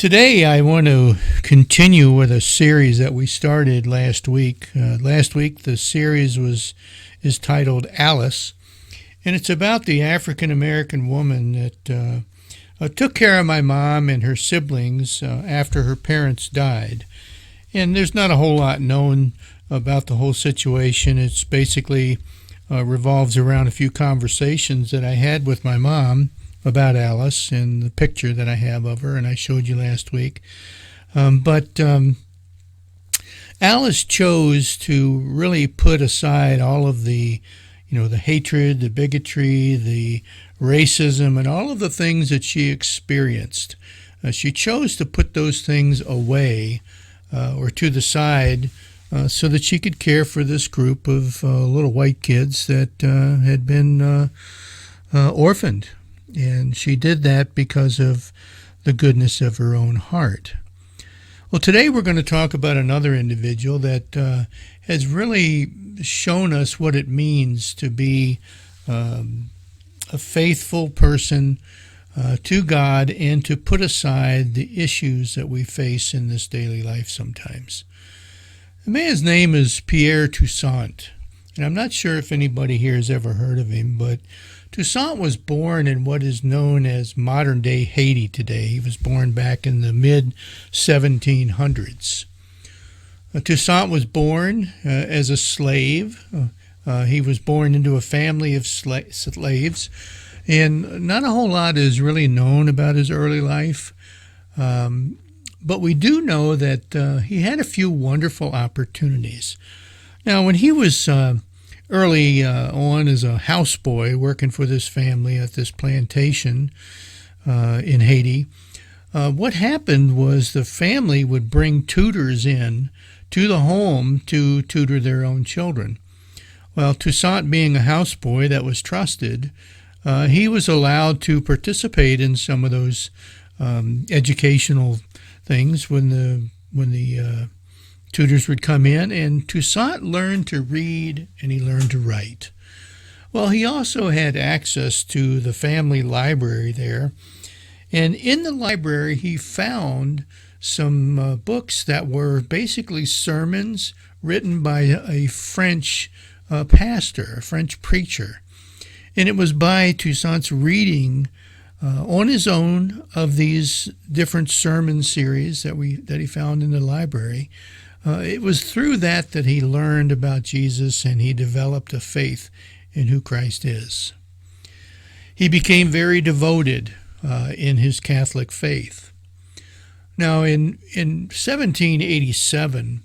Today, I want to continue with a series that we started last week. Last week, the series is titled Alice, and it's about the African American woman that took care of my mom and her siblings after her parents died. And there's not a whole lot known about the whole situation. It's basically revolves around a few conversations that I had with my mom about Alice and the picture that I have of her, and I showed you last week. But Alice chose to really put aside all of the hatred, the bigotry, the racism, and all of the things that she experienced. She chose to put those things away or to the side so that she could care for this group of little white kids that had been orphaned. And she did that because of the goodness of her own heart. Well, today we're going to talk about another individual that has really shown us what it means to be a faithful person to God and to put aside the issues that we face in this daily life sometimes. The man's name is Pierre Toussaint, and I'm not sure if anybody here has ever heard of him, but Toussaint was born in what is known as modern-day Haiti today. He was born back in the mid-1700s. Toussaint was born as a slave. He was born into a family of slaves, and not a whole lot is really known about his early life. But we do know that he had a few wonderful opportunities. Now, when he was early on as a houseboy working for this family at this plantation in Haiti, what happened was the family would bring tutors in to the home to tutor their own children. Well, Toussaint, being a houseboy that was trusted, he was allowed to participate in some of those educational things when the tutors would come in, and Toussaint learned to read and he learned to write. Well, he also had access to the family library there, and in the library he found some books that were basically sermons written by a French pastor, a French preacher. And it was by Toussaint's reading on his own of these different sermon series that he found in the library. It was through that he learned about Jesus, and he developed a faith in who Christ is. He became very devoted in his Catholic faith. Now, in 1787,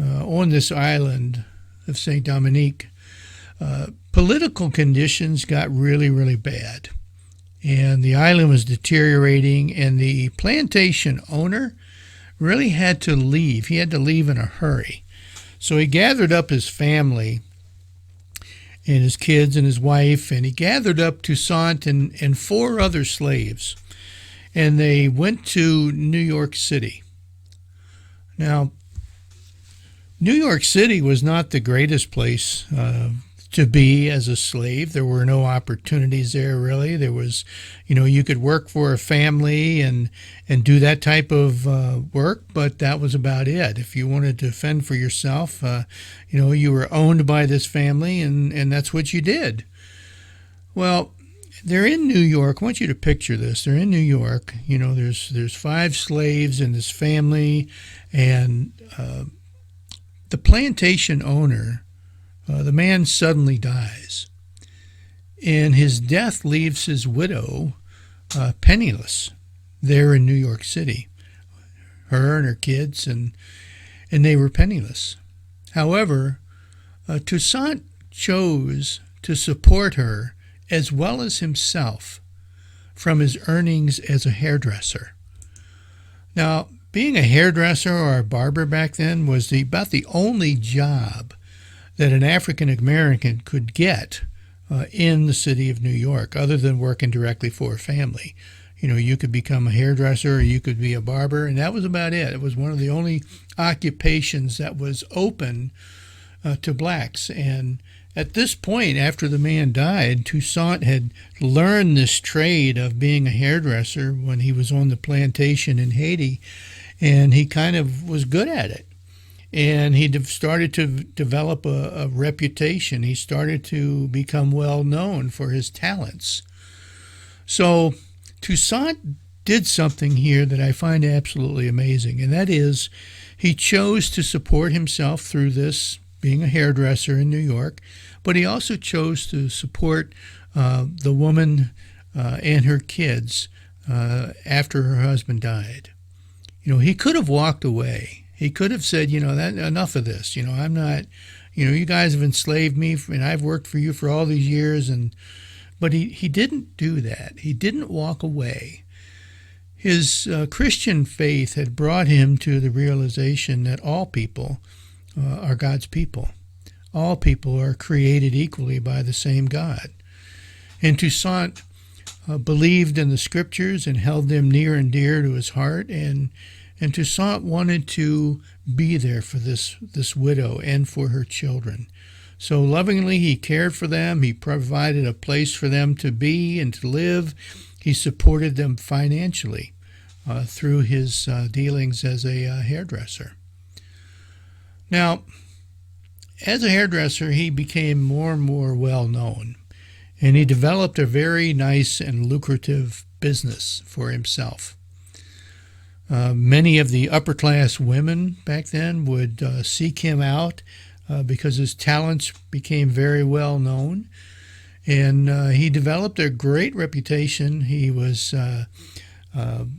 on this island of Saint Dominique, political conditions got really, really bad. And the island was deteriorating, and the plantation owner really had to leave. He had to leave in a hurry. So he gathered up his family and his kids and his wife, and he gathered up Toussaint and four other slaves, and they went to New York City. Now, New York City was not the greatest place to be as a slave. There were no opportunities there, really. There was, you could work for a family and do that type of work, but that was about it. If you wanted to fend for yourself, you were owned by this family, and that's what you did. Well, they're in New York. I want you to picture this. They're in New York. There's five slaves in this family, and the plantation owner, the man suddenly dies, and his death leaves his widow penniless there in New York City. Her and her kids, and they were penniless. However, Toussaint chose to support her as well as himself from his earnings as a hairdresser. Now, being a hairdresser or a barber back then was about the only job that an African American could get in the city of New York, other than working directly for a family. You could become a hairdresser or you could be a barber, and that was about it. It was one of the only occupations that was open to blacks. And At this point, after the man died, Toussaint had learned this trade of being a hairdresser when he was on the plantation in Haiti, and he kind of was good at it. And he started to develop a reputation. He started to become well known for his talents. So Toussaint did something here that I find absolutely amazing, and that is he chose to support himself through this, being a hairdresser in New York, but he also chose to support the woman and her kids after her husband died. He could have walked away. He could have said, that enough of this. I'm not, you guys have enslaved me, and I've worked for you for all these years, but he didn't do that. He didn't walk away. His Christian faith had brought him to the realization that all people are God's people. All people are created equally by the same God. And Toussaint believed in the scriptures and held them near and dear to his heart, and Toussaint wanted to be there for this widow and for her children. So lovingly he cared for them. He provided a place for them to be and to live. He supported them financially through his dealings as a hairdresser. Now, as a hairdresser, he became more and more well known, and he developed a very nice and lucrative business for himself. Many of the upper class women back then would seek him out because his talents became very well known, and he developed a great reputation. He was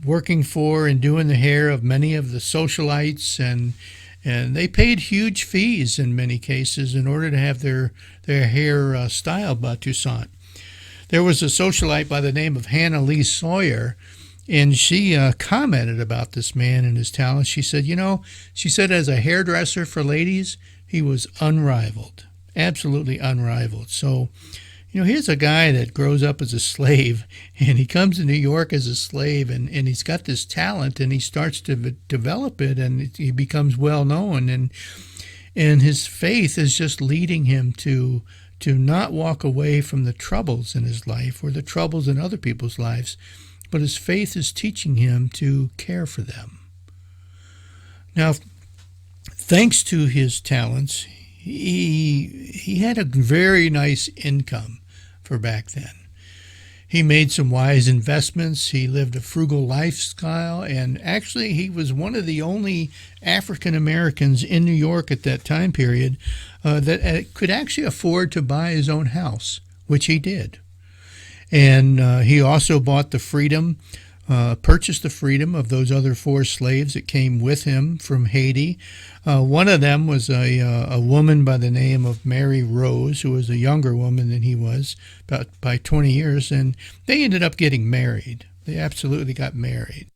working for and doing the hair of many of the socialites, and they paid huge fees in many cases in order to have their hair styled by Toussaint. There was a socialite by the name of Hannah Lee Sawyer, and she commented about this man and his talents. She said, as a hairdresser for ladies, he was unrivaled, absolutely unrivaled. So, here's a guy that grows up as a slave, and he comes to New York as a slave, and he's got this talent, and he starts to develop it, and he becomes well known, and his faith is just leading him to not walk away from the troubles in his life or the troubles in other people's lives, but his faith is teaching him to care for them. Now, thanks to his talents, he had a very nice income for back then. He made some wise investments. He lived a frugal lifestyle, and actually he was one of the only African Americans in New York at that time period that could actually afford to buy his own house, which he did. And he also bought the freedom, purchased the freedom of those other 4 slaves that came with him from Haiti. One of them was a woman by the name of Mary Rose, who was a younger woman than he was, by 20 years, and they ended up getting married. They absolutely got married.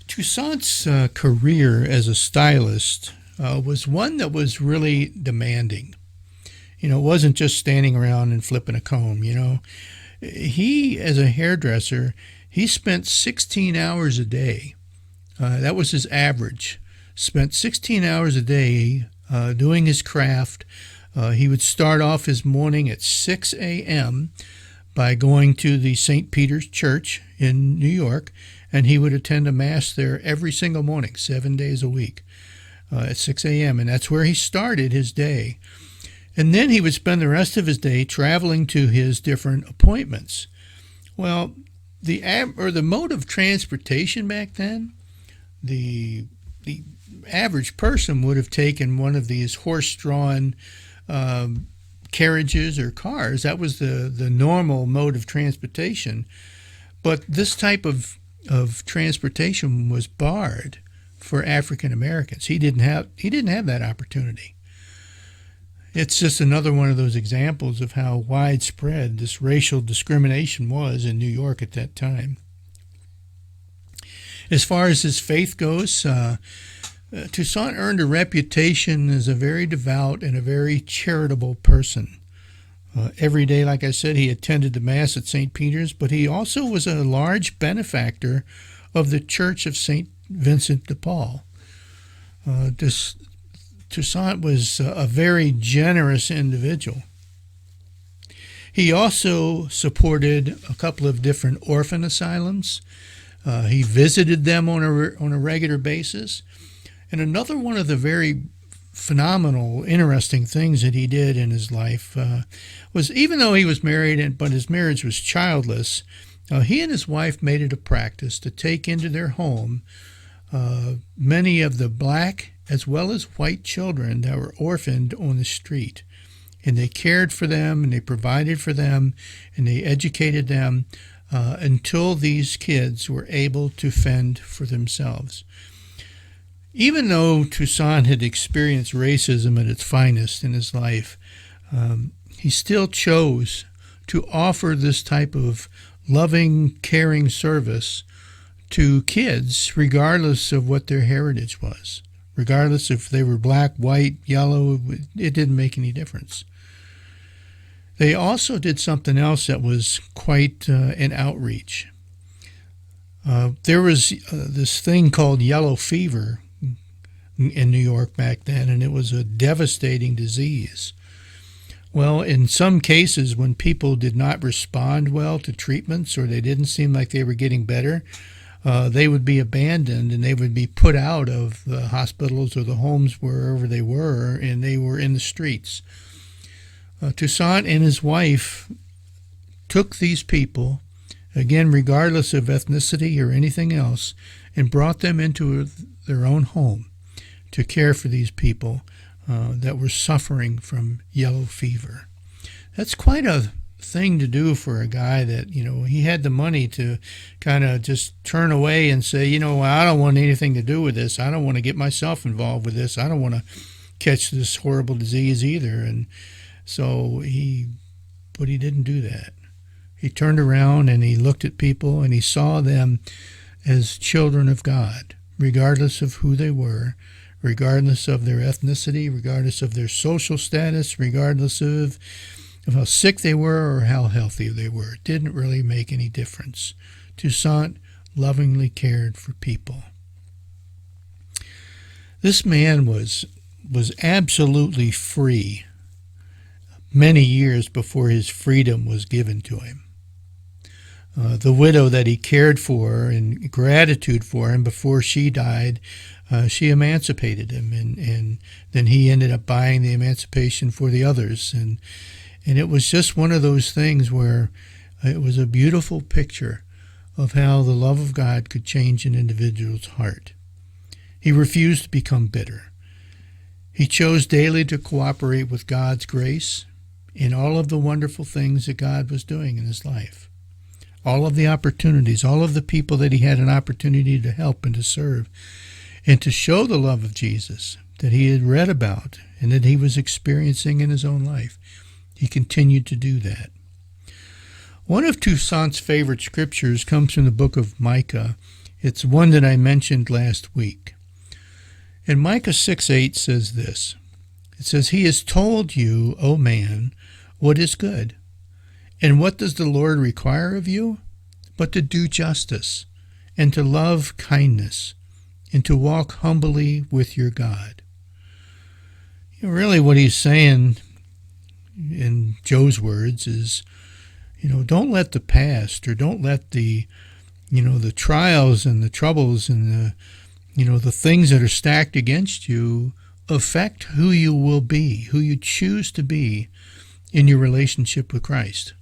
Toussaint's career as a stylist was one that was really demanding. It wasn't just standing around and flipping a comb, He, as a hairdresser, he spent 16 hours a day. That was his average. Spent 16 hours a day doing his craft. He would start off his morning at 6 a.m. by going to the St. Peter's Church in New York, and he would attend a mass there every single morning, 7 days a week, at 6 a.m., and that's where he started his day. And then he would spend the rest of his day traveling to his different appointments. Well, the mode of transportation back then, the average person would have taken one of these horse-drawn carriages or cars. That was the normal mode of transportation. But this type of transportation was barred for African Americans. He didn't have that opportunity. It's just another one of those examples of how widespread this racial discrimination was in New York at that time. As far as his faith goes, Toussaint earned a reputation as a very devout and a very charitable person. Every day, like I said, he attended the Mass at St. Peter's, but he also was a large benefactor of the Church of St. Vincent de Paul. Toussaint was a very generous individual. He also supported a couple of different orphan asylums. He visited them on a regular basis. And another one of the very phenomenal, interesting things that he did in his life was, even though he was married, but his marriage was childless, he and his wife made it a practice to take into their home many of the black as well as white children that were orphaned on the street. And they cared for them, and they provided for them, and they educated them until these kids were able to fend for themselves. Even though Toussaint had experienced racism at its finest in his life, he still chose to offer this type of loving, caring service to kids, regardless of what their heritage was. Regardless if they were black, white, yellow, it didn't make any difference. They also did something else that was quite an outreach. There was this thing called yellow fever in New York back then, and it was a devastating disease. Well, in some cases, when people did not respond well to treatments, or they didn't seem like they were getting better, they would be abandoned, and they would be put out of the hospitals or the homes wherever they were, and they were in the streets. Toussaint and his wife took these people, again, regardless of ethnicity or anything else, and brought them into their own home to care for these people that were suffering from yellow fever. That's quite a thing to do for a guy that, he had the money to kind of just turn away and say, I don't want anything to do with this. I don't want to get myself involved with this. I don't want to catch this horrible disease either. And so but he didn't do that. He turned around and he looked at people and he saw them as children of God, regardless of who they were, regardless of their ethnicity, regardless of their social status, regardless of how sick they were or how healthy they were. It didn't really make any difference. Toussaint lovingly cared for people. This man was absolutely free many years before his freedom was given to him. The widow that he cared for in gratitude for him before she died, she emancipated him, and then he ended up buying the emancipation for the others. And it was just one of those things where it was a beautiful picture of how the love of God could change an individual's heart. He refused to become bitter. He chose daily to cooperate with God's grace in all of the wonderful things that God was doing in his life. All of the opportunities, all of the people that he had an opportunity to help and to serve, and to show the love of Jesus that he had read about and that he was experiencing in his own life. He continued to do that. One of Toussaint's favorite scriptures comes from the book of Micah. It's one that I mentioned last week. And Micah 6:8 says this. It says, "He has told you, O man, what is good. And what does the Lord require of you? But to do justice, and to love kindness, and to walk humbly with your God." Really what he's saying, in Joe's words, is, don't let the past, or don't let the trials and the troubles and the things that are stacked against you affect who you will be, who you choose to be in your relationship with Christ.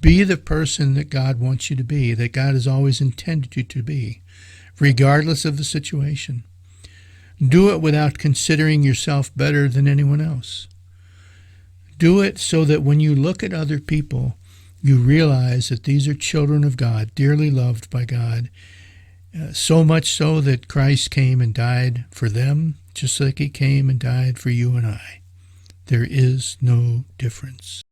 Be the person that God wants you to be, that God has always intended you to be, regardless of the situation. Do it without considering yourself better than anyone else. Do it so that when you look at other people, you realize that these are children of God, dearly loved by God, so much so that Christ came and died for them, just like he came and died for you and I. There is no difference.